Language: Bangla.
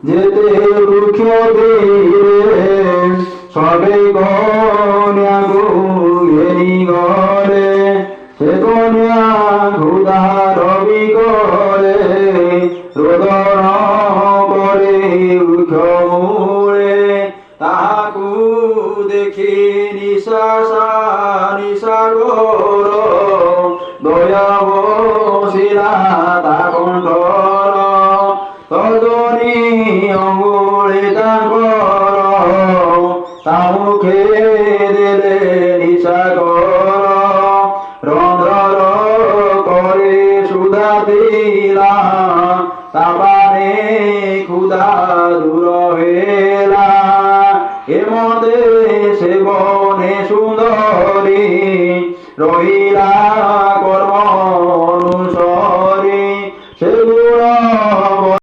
যেতে দুঃখ ধীরে সবে কন্যা গুলি ঘরে সে কন্যা ক্ষুধা রবি করে রোদন করে বৃক্ষ মূলে তাহাকু দেখি নিশাগর দয়া বসিলা তা কণ্ঠর তজনী অঙ্গুলি তাঙ্কর তা মুখে দেলে নিশাগর রন্ধ্র করে সুধা দিলা তা পানে ক্ষুধা দূর হইলা।